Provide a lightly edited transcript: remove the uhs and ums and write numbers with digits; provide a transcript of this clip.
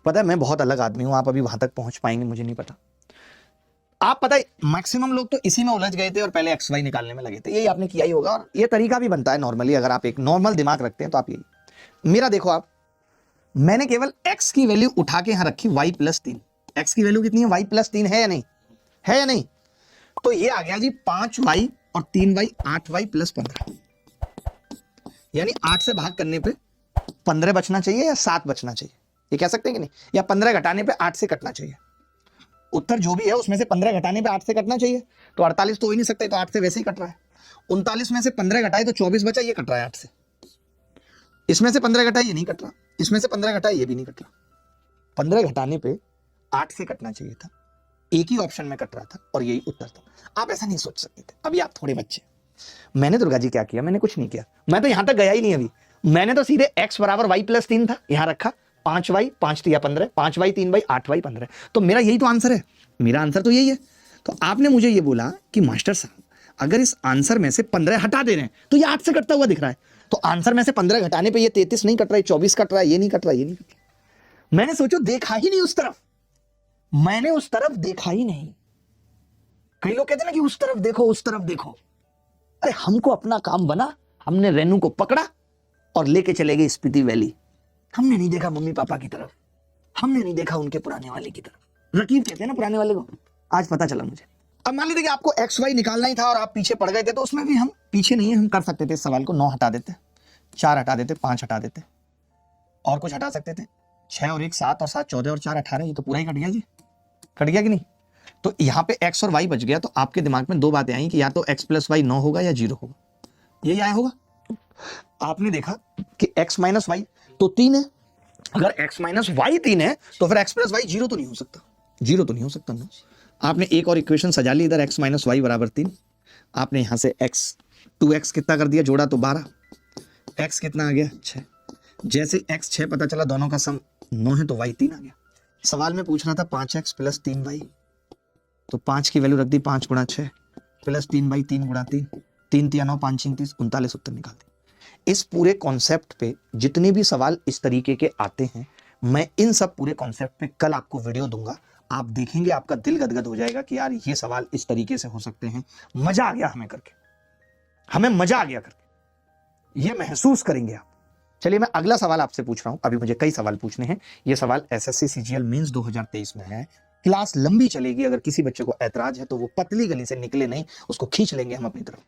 पता है मैं बहुत अलग आदमी हूं, आप अभी वहां तक पहुंच पाएंगे मुझे नहीं पता। आप पता है मैक्सिमम लोग तो इसी में उलझ गए थे और पहले एक्स वाई निकालने में लगे थे, यही आपने किया ही होगा और ये तरीका भी बनता है नॉर्मली, अगर आप एक नॉर्मल दिमाग रखते हैं तो आप यही। मेरा देखो आप, मैंने केवल x की वैल्यू उठा के यहां रखी y+3। x की वैल्यू कितनी है? y+3 है या नहीं? है या नहीं? तो ये आ गया जी 5y और 3y 8y+15, यानी 8 से भाग करने पे 15 बचना चाहिए या 7 बचना चाहिए, ये कह सकते हैं कि नहीं? या 15 घटाने पे 8 से कटना चाहिए। उत्तर जो भी है उसमें से 15 घटाने पे 8 से कटना चाहिए, तो 48 तो हो ही नहीं सकता, तो 8 से वैसे ही कट रहा है। 39 में से 15 घटाए तो 24 बचा, ये कट रहा है 8 से। इसमें से 15 घटाए, ये नहीं कट रहा। इसमें से 15 घटाए, ये भी नहीं कट रहा। 15 घटाने पे 8 से कटना चाहिए था, एक ही ऑप्शन में कट रहा था और यही उत्तर था। आप ऐसा नहीं सोच सकते थे, अभी आप थोड़े बच्चे। मैंने दुर्गा जी क्या किया? मैंने कुछ नहीं किया, मैं तो यहां तक गया ही नहीं अभी। मैंने तो सीधे x बराबर y+3 था, यहां रखा 5y 5 3 15, 5y 3y 8y 15, तो मेरा यही तो आंसर है। मेरा आंसर तो यही है। तो आपने मुझे ये बोला कि मास्टर साहब अगर इस आंसर में से 15 हटा दे रहे हैं तो ये 8 से कटता हुआ दिख रहा है, तो आंसर में से 15 घटाने पे ये 33 नहीं कट रहा है, 24 कट रहा है, ये नहीं कट रहा, ये नहीं कट रहा। मैंने सोचो देखा ही नहीं उस तरफ, मैंने उस तरफ देखा ही नहीं। कई लोग कहते हैं ना कि उस तरफ देखो, उस तरफ देखो। अरे हमको अपना काम बना, हमने रेनू को पकड़ा और लेके चले गए स्पीति वैली। हमने नहीं देखा मम्मी पापा की तरफ, हमने नहीं देखा उनके पुराने वाले की तरफ। रकीब कहते हैं ना पुराने वाले को, आज पता चला मुझे। अब मान लीजिए कि आपको एक्स वाई निकालना ही था और आप पीछे पड़ गए थे, तो उसमें भी हम पीछे नहीं है, हम कर सकते थे इस सवाल को। 9 हटा देते, 4 हटा देते, 5 हटा देते, और कुछ हटा सकते थे। 6 और 1 7 और 7 14 और 4 18, ये तो पूरा ही कट गया जी। कट गया कि नहीं? तो यहाँ पे x और y बच गया, तो आपके दिमाग में 2 बातें आई कि या तो x + y 9 होगा या 0 होगा, यही आया होगा। आपने देखा कि x - y तो 3 है, अगर x - y 3 है तो फिर x + y 0 तो नहीं हो सकता, 0 तो नहीं हो सकता ना। आपने एक और इक्वेशन सजा ली इधर, x - y = 3। आपने यहां से x 2x कितना कर दिया, जोड़ा तो 12, x कितना आ गया 6। जैसे x 6 पता चला, दोनों का सम 9 है, तो y 3 आ गया। सवाल में पूछ रहा था 5x + 3y, तो 5 की वैल्यू रख दी, 5 × 6 + 3y 3 × 3, 3 3 9 5 6 30 39, उत्तर निकाल दी। इस पूरे कॉन्सेप्ट पे जितने भी सवाल इस तरीके के आते हैं, मैं इन सब पूरे कॉन्सेप्ट पे कल आपको वीडियो दूंगा। आप देखेंगे, आपका दिल गदगद हो जाएगा कि यार ये सवाल इस तरीके से हो सकते हैं। मजा आ गया हमें करके, हमें मजा आ गया करके, ये महसूस करेंगे आप। चलिए मैं अगला सवाल आपसे पूछ रहा हूं, अभी मुझे कई सवाल पूछने हैं। ये सवाल एसएससी सीजीएल मेंस 2023 में है। क्लास लंबी चलेगी, अगर किसी बच्चे को ऐतराज है तो वो पतली गली से निकले नहीं, उसको खींच लेंगे हम अपनी तरफ।